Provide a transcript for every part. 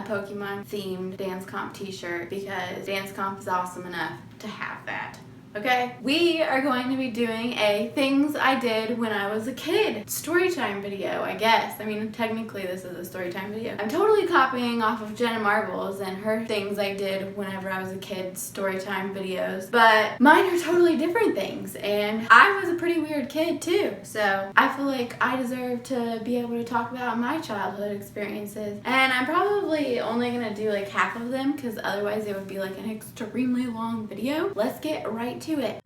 Pokemon themed dance comp t-shirt because dance comp is awesome enough to have that. Okay, we are going to be doing a things I did when I was a kid StoryTime video, I guess. I mean, technically this is a StoryTime video. I'm totally copying off of Jenna Marbles and her things I did whenever I was a kid StoryTime videos, but mine are totally different things, and I was a pretty weird kid too, so I feel like I deserve to be able to talk about my childhood experiences, and I'm probably only gonna do like half of them because otherwise it would be like an extremely long video. Let's get right to it.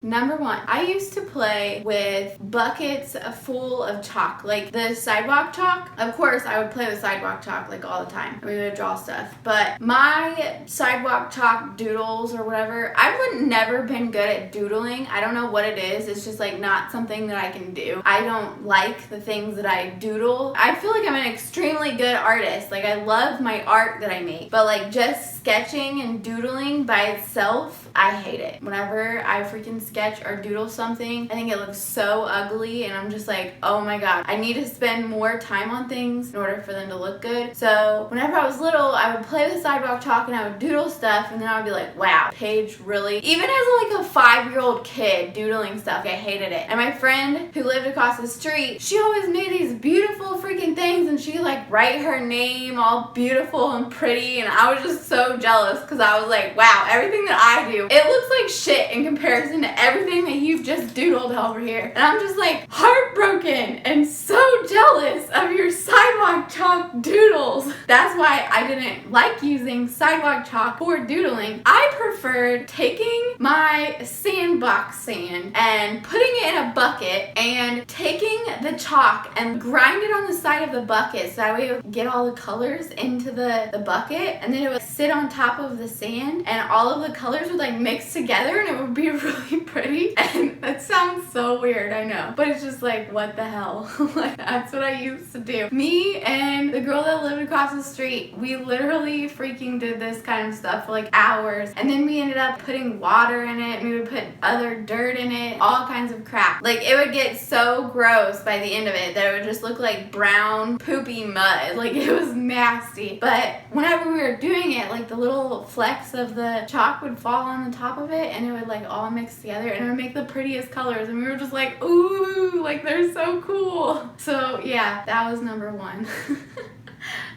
Number one, I used to play with buckets full of chalk, like the sidewalk chalk. Of course, I would play with sidewalk chalk like all the time. We would draw stuff. But my sidewalk chalk doodles or whatever, I would never been good at doodling. I don't know what it is. It's just like not something that I can do. I don't like the things that I doodle. I feel like I'm an extremely good artist. Like I love my art that I make, but like just sketching and doodling by itself, I hate it. Whenever I freaking sketch or doodle something, I think it looks so ugly, and I'm just like, oh my god, I need to spend more time on things in order for them to look good. So whenever I was little, I would play with sidewalk chalk and I would doodle stuff, and then I would be like, wow, Paige really, even as like a 5-year-old kid doodling stuff, I hated it. And my friend who lived across the street, she always made these beautiful freaking things, and she like write her name all beautiful and pretty, and I was just so jealous because I was like, wow, everything that I do, it looks like shit in comparison to everything that you've just doodled over here. And I'm just like heartbroken and so jealous of your sidewalk chalk doodles. That's why I didn't like using sidewalk chalk for doodling. I preferred taking my sandbox sand and putting it in a bucket and taking the chalk and grind it on the side of the bucket so that way it would get all the colors into the bucket, and then it would sit on top of the sand and all of the colors would like mix together and it would be really pretty. And that sounds so weird, I know, but it's just like, what the hell? Like, that's what I used to do. Me and the girl that lived across the street, we literally freaking did this kind of stuff for like hours, and then we ended up putting water in it, and we would put other dirt in it, all kinds of crap. Like it would get so gross by the end of it that it would just look like brown poopy mud. Like it was nasty. But whenever we were doing it, like the little flecks of the chalk would fall on the top of it, and it would like all mix together, and it would make the prettiest colors, and we were just like, ooh, like they're so cool. So yeah, that was number one.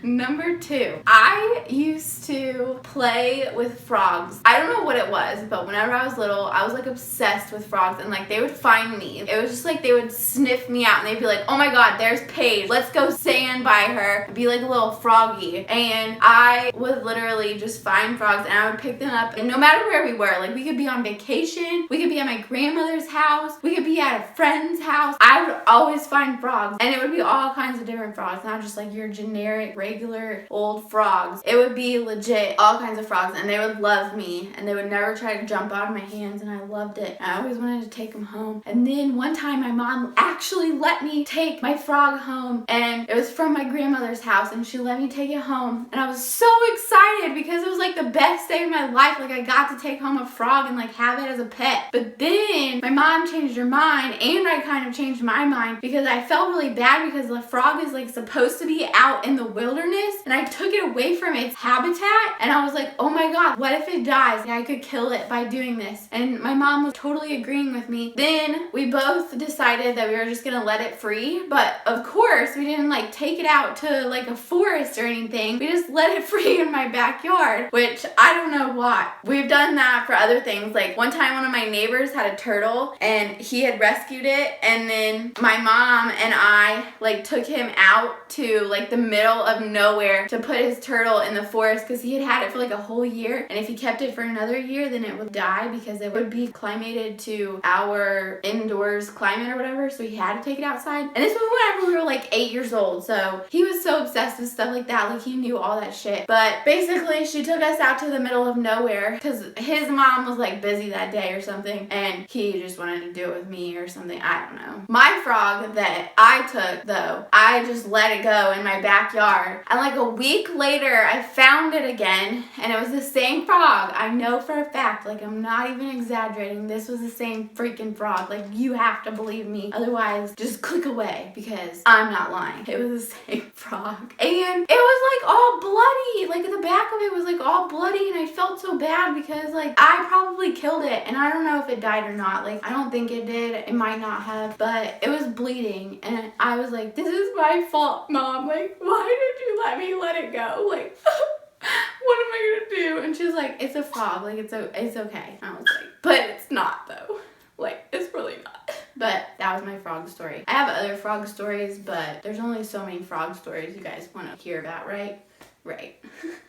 Number two, I used to play with frogs. I don't know what it was, but whenever I was little, I was like obsessed with frogs, and like they would find me. It was just like they would sniff me out and they'd be like, oh my god, there's Paige. Let's go stand by her. I'd be like a little froggy. And I would literally just find frogs and I would pick them up. And no matter where we were, like we could be on vacation, we could be at my grandmother's house, we could be at a friend's house, I would always find frogs. And it would be all kinds of different frogs, not just like your generic, regular old frogs. It would be legit all kinds of frogs, and they would love me, and they would never try to jump out of my hands, and I loved it. I always wanted to take them home. And then one time my mom actually let me take my frog home, and it was from my grandmother's house, and she let me take it home, and I was so excited because it was like the best day of my life. Like I got to take home a frog and like have it as a pet. But then my mom changed her mind, and I kind of changed my mind because I felt really bad because the frog is like supposed to be out in the wilderness, and I took it away from its habitat, and I was like, oh my god, what if it dies? I could kill it by doing this. And my mom was totally agreeing with me. Then we both decided that we were just gonna let it free, but of course we didn't like take it out to like a forest or anything. We just let it free in my backyard, which I don't know why. We've done that for other things. Like one time one of my neighbors had a turtle and he had rescued it, and then my mom and I like took him out to like the middle of nowhere to put his turtle in the forest because he had it for like a whole year, and if he kept it for another year then it would die because it would be climated to our indoors climate or whatever, so he had to take it outside. And this was whenever we were like 8 years old, so he was so obsessed with stuff like that, like he knew all that shit. But basically she took us out to the middle of nowhere because his mom was like busy that day or something, and he just wanted to do it with me or something, I don't know. My frog that I took though, I I just let it go in my backyard. And like a week later, I found it again, and it was the same frog. I know for a fact, like I'm not even exaggerating, this was the same freaking frog. Like you have to believe me, otherwise just click away because I'm not lying. It was the same frog. And it was like all bloody, like the back of it was like all bloody, and I felt so bad because like I probably killed it, and I don't know if it died or not. Like I don't think it did, it might not have, but it was bleeding, and I was like, this is my fault, Mom. Like, why did you let me let it go? Like, what am I gonna do? And she was like, it's a frog, like it's okay. And I was like, but it's not though. Like, it's really not. But that was my frog story. I have other frog stories, but there's only so many frog stories you guys want to hear about, right? Right.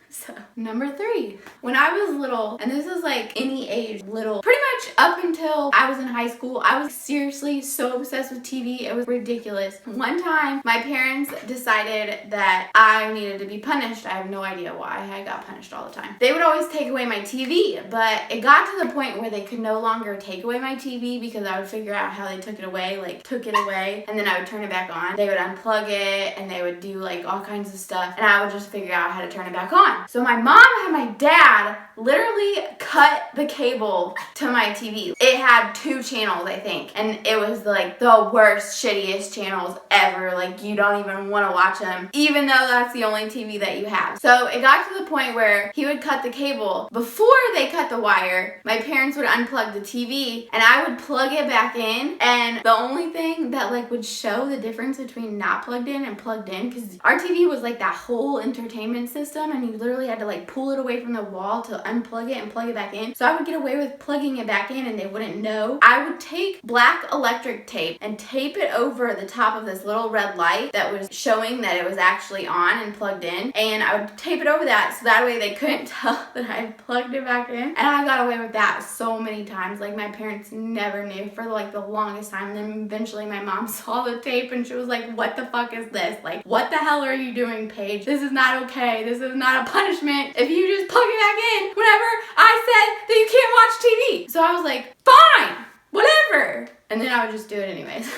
So, number 3. When I was little, and this is like any age, little, pretty much up until I was in high school, I was seriously so obsessed with TV. It was ridiculous. One time, my parents decided that I needed to be punished. I have no idea why I got punished all the time. They would always take away my TV, but it got to the point where they could no longer take away my TV because I would figure out how they took it away, like took it away, and then I would turn it back on. They would unplug it, and they would do like all kinds of stuff, and I would just figure out how to turn it back on. So my mom had my dad literally cut the cable to my TV. It had 2 channels, I think, and it was like the worst, shittiest channels ever. Like you don't even want to watch them, even though that's the only TV that you have. So it got to the point where he would cut the cable. Before they cut the wire, my parents would unplug the TV, and I would plug it back in, and the only thing that like would show the difference between not plugged in and plugged in, because our TV was like that whole entertainment system, and you literally had to like pull it away from the wall to unplug it and plug it back in. So I would get away with plugging it back in and they wouldn't know. I would take black electric tape and tape it over the top of this little red light that was showing that it was actually on and plugged in, and I would tape it over that so that way they couldn't tell that I plugged it back in. And I got away with that so many times. Like my parents never knew for like the longest time. And then eventually my mom saw the tape and she was like, what the fuck is this? Like, what the hell are you doing, Paige? This is not okay. This is not a punishment if you just plug it back in whenever I said that you can't watch TV. So I was like, fine, whatever. And then I would just do it anyways.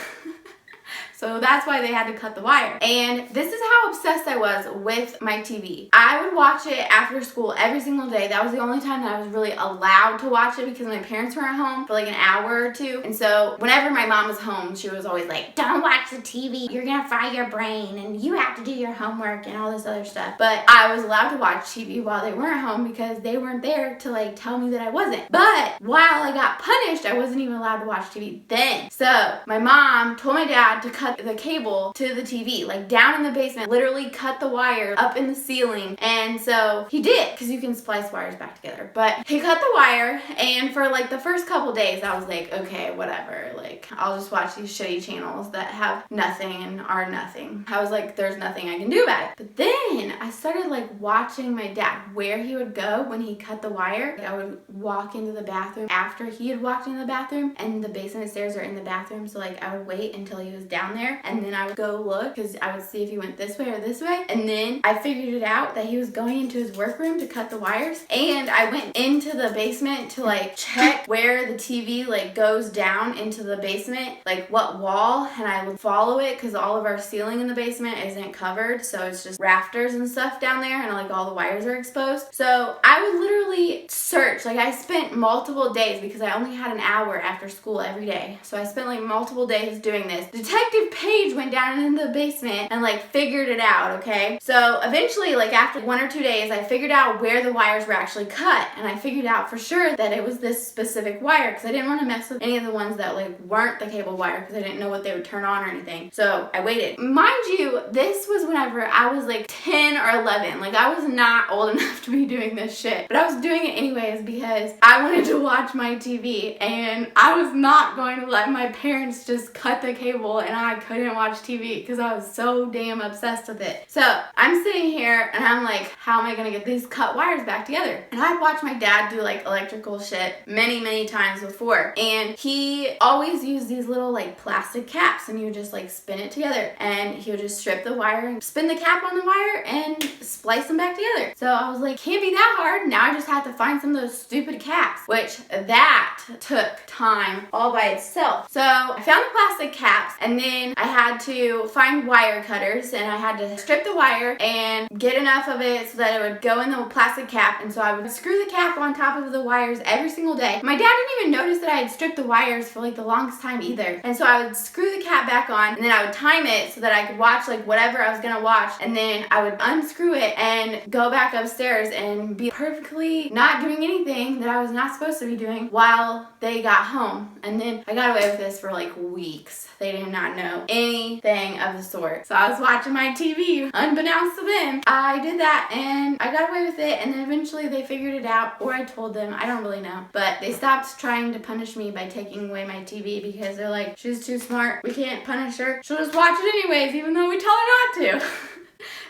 So that's why they had to cut the wire. And this is how obsessed I was with my TV. I would watch it after school every single day. That was the only time that I was really allowed to watch it because my parents weren't home for like an hour or 2. And so whenever my mom was home, she was always like, don't watch the TV. You're gonna fry your brain and you have to do your homework and all this other stuff. But I was allowed to watch TV while they weren't home because they weren't there to like tell me that I wasn't. But while I got punished, I wasn't even allowed to watch TV then. So my mom told my dad to cut the cable to the TV, like down in the basement, literally cut the wire up in the ceiling. And so he did, because you can splice wires back together. But he cut the wire, and for like the first couple days I was like, okay, whatever, like I'll just watch these shitty channels that have nothing and are nothing. I was like, there's nothing I can do about it. But then I started like watching my dad, where he would go when he cut the wire. I would walk into the bathroom after he had walked into the bathroom, and the basement stairs are in the bathroom, so like I would wait until he was down there, and then I would go look because I would see if he went this way or this way. And then I figured it out that he was going into his workroom to cut the wires, and I went into the basement to like check where the TV like goes down into the basement, like what wall, and I would follow it because all of our ceiling in the basement isn't covered, so it's just rafters and stuff down there, and like all the wires are exposed. So I would literally search. Like I spent multiple days because I only had an hour after school every day, so I spent like multiple days doing this. Detective Paige went down into the basement and like figured it out, okay? So eventually, like after 1 or 2 days, I figured out where the wires were actually cut, and I figured out for sure that it was this specific wire because I didn't want to mess with any of the ones that like weren't the cable wire because I didn't know what they would turn on or anything. So I waited. Mind you, this was whenever I was like 10 or 11. Like I was not old enough to be doing this shit, but I was doing it anyways because I wanted to watch my TV, and I was not going to let my parents just cut the cable and I couldn't watch TV because I was so damn obsessed with it. So I'm sitting here and I'm like, how am I gonna get these cut wires back together? And I'd watched my dad do like electrical shit many times before, and he always used these little like plastic caps, and he would just like spin it together, and he would just strip the wire and spin the cap on the wire and splice them back together. So I was like, can't be that hard. Now I just have to find some of those stupid caps, which that took time all by itself. So I found the plastic caps, and then then I had to find wire cutters, and I had to strip the wire and get enough of it so that it would go in the plastic cap. And so I would screw the cap on top of the wires every single day. My dad didn't even notice that I had stripped the wires for like the longest time either. And so I would screw the cap back on, and then I would time it so that I could watch like whatever I was gonna watch, and then I would unscrew it and go back upstairs and be perfectly not doing anything that I was not supposed to be doing while they got home. And then I got away with this for like weeks. They did not know anything of the sort. So I was watching my TV unbeknownst to them. I did that and I got away with it, and then eventually they figured it out, or I told them, I don't really know. But they stopped trying to punish me by taking away my TV because they're like, she's too smart, we can't punish her, she'll just watch it anyways even though we tell her not to.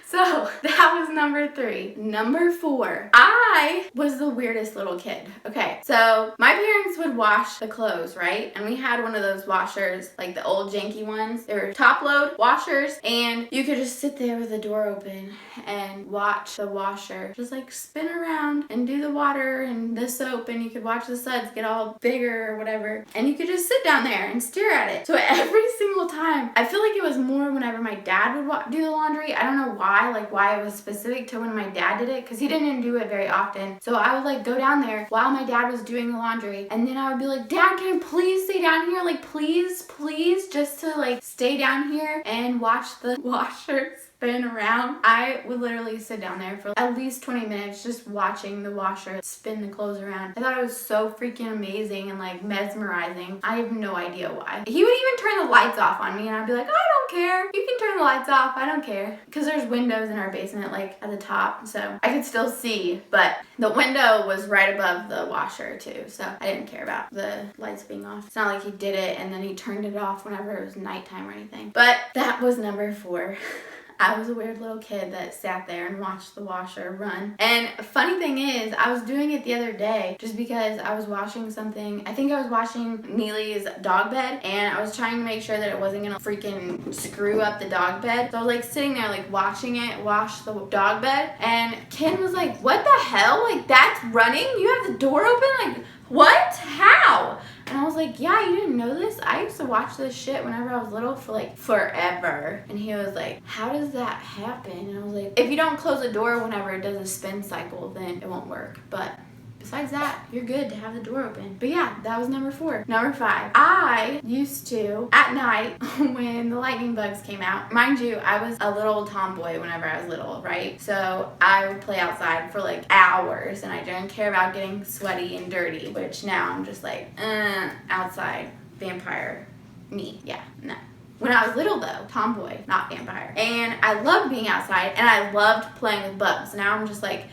So that was number 3. Number 4, I was the weirdest little kid. Okay, so my parents would wash the clothes, right? And we had one of those washers, like the old janky ones. They were top load washers, and you could just sit there with the door open and watch the washer just like spin around and do the water and the soap, and you could watch the suds get all bigger or whatever, and you could just sit down there and stare at it. So every single time, I feel like it was more whenever my dad would do the laundry. I don't know why it was specific to when my dad did it, because he didn't do it very often. So I would like go down there while my dad was doing the laundry, and then I would be like, Dad, can I please stay down here? Like, please, just to like stay down here and watch the washer spin around. I would literally sit down there for at least 20 minutes just watching the washer spin the clothes around. I thought it was so freaking amazing and like mesmerizing. I have no idea why. He would even turn the lights off on me, and I'd be like, I don't care. You can turn the lights off. I don't care. Because there's windows in our basement like at the top, so I could still see, but the window was right above the washer too, so I didn't care about the lights being off. It's not like he did it and then he turned it off whenever it was nighttime or anything. But that was number 4. I was a weird little kid that sat there and watched the washer run. And funny thing is, I was doing it the other day just because I was washing something. I think I was washing Neely's dog bed, and I was trying to make sure that it wasn't gonna freaking screw up the dog bed. So I was like sitting there like watching it wash the dog bed, and Ken was like, what the hell? Like, that's running? You have the door open? Like, what? How? And I was like, yeah, you didn't know this? I used to watch this shit whenever I was little for like forever. And he was like, how does that happen? And I was like, if you don't close the door whenever it does a spin cycle, then it won't work. But besides that, you're good to have the door open. But yeah, that was number 4. Number 5, I used to, at night, when the lightning bugs came out, mind you, I was a little tomboy whenever I was little, right? So I would play outside for like hours, and I didn't care about getting sweaty and dirty, which now I'm just like, outside, vampire, me, yeah, no. When I was little though, tomboy, not vampire. And I loved being outside, and I loved playing with bugs. Now I'm just like,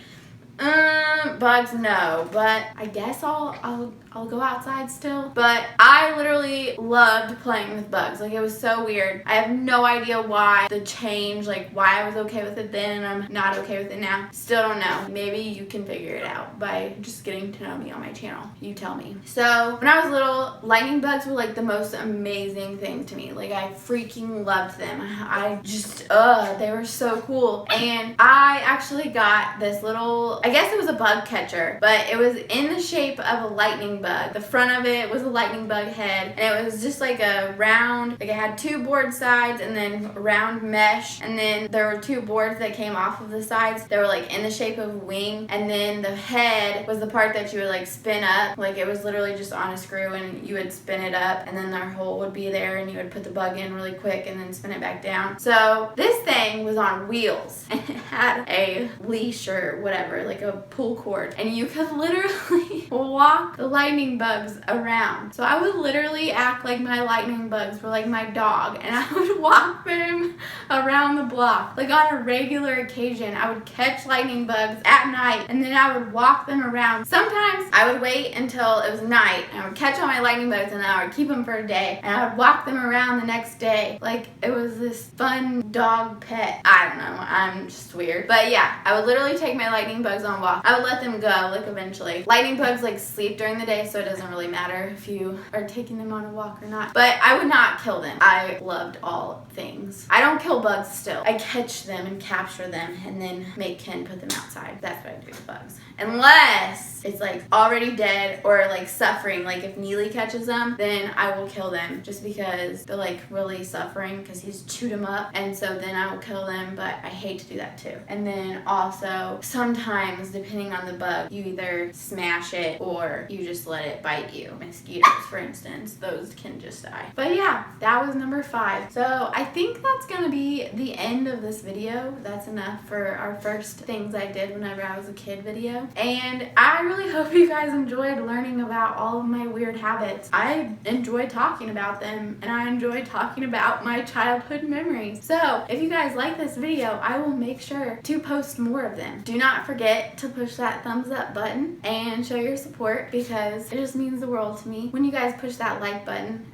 bugs, no, but I guess I'll go outside still. But I literally loved playing with bugs. Like, it was so weird. I have no idea why the change, like why I was okay with it then and I'm not okay with it now. Still don't know. Maybe you can figure it out by just getting to know me on my channel. You tell me. So when I was little, lightning bugs were like the most amazing thing to me. Like, I freaking loved them. I just, they were so cool. And I actually got this little, I guess it was a bug catcher, but it was in the shape of a lightning bug. The front of it was a lightning bug head, and it was just like a round, like it had 2 board sides and then round mesh, and then there were 2 boards that came off of the sides. They were like in the shape of a wing, and then the head was the part that you would like spin up. Like, it was literally just on a screw, and you would spin it up, and then the hole would be there, and you would put the bug in really quick and then spin it back down. So this thing was on wheels, and it had a leash or whatever, like a pull cord, and you could literally walk the lightning bugs around. So I would literally act like my lightning bugs were like my dog, and I would walk them around the block. Like, on a regular occasion, I would catch lightning bugs at night, and then I would walk them around. Sometimes I would wait until it was night, and I would catch all my lightning bugs, and I would keep them for a day, and I would walk them around the next day. Like, it was this fun dog pet. I don't know, I'm just weird. But yeah, I would literally take my lightning bugs on walks. I would let them go, like, eventually. Lightning bugs like sleep during the day, so it doesn't really matter if you are taking them on a walk or not. But I would not kill them. I loved all things. I don't kill kill bugs still. I catch them and capture them and then make Ken put them outside. That's what I do with bugs. Unless it's like already dead or like suffering. Like if Neely catches them, then I will kill them just because they're like really suffering because he's chewed them up. And so then I will kill them, but I hate to do that too. And then also sometimes depending on the bug, you either smash it or you just let it bite you. Mosquitoes, for instance, those can just die. But yeah, that was number 5. So I think that's gonna be the end of this video. That's enough for our first things I did whenever I was a kid video. And I really hope you guys enjoyed learning about all of my weird habits. I enjoyed talking about them and I enjoyed talking about my childhood memories. So if you guys like this video, I will make sure to post more of them. Do not forget to push that thumbs up button and show your support because it just means the world to me. When you guys push that like button,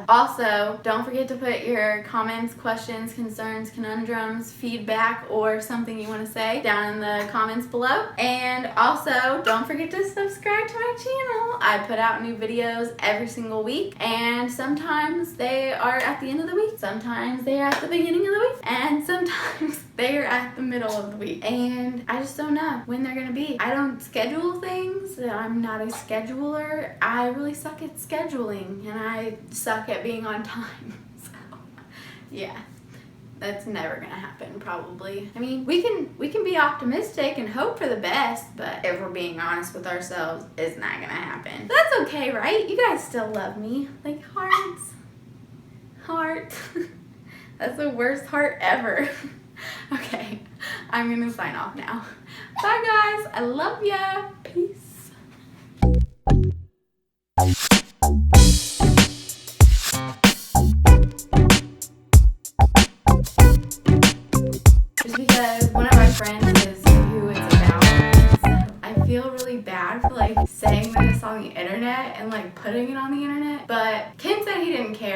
Also, don't forget to put your comments, questions, concerns, conundrums, feedback, or something you want to say down in the comments below. And also, don't forget to subscribe to my channel. I put out new videos every single week, and sometimes they are at the end of the week, sometimes they are at the beginning of the week, and sometimes they are at the middle of the week. And I just don't know when they're gonna be. I don't schedule things. I'm not a scheduler. I really suck at scheduling, and I suck at being on time. So yeah, that's never gonna happen probably. I mean, we can be optimistic and hope for the best, but if we're being honest with ourselves, it's not gonna happen. That's okay, right? You guys still love me. Like hearts. Heart. That's the worst heart ever. Okay, I'm gonna sign off now. Bye guys, I love ya. Peace. Just because one of my friends is who it's about, so I feel really bad for like saying this on the internet and like putting it on the internet, but Ken said he didn't care.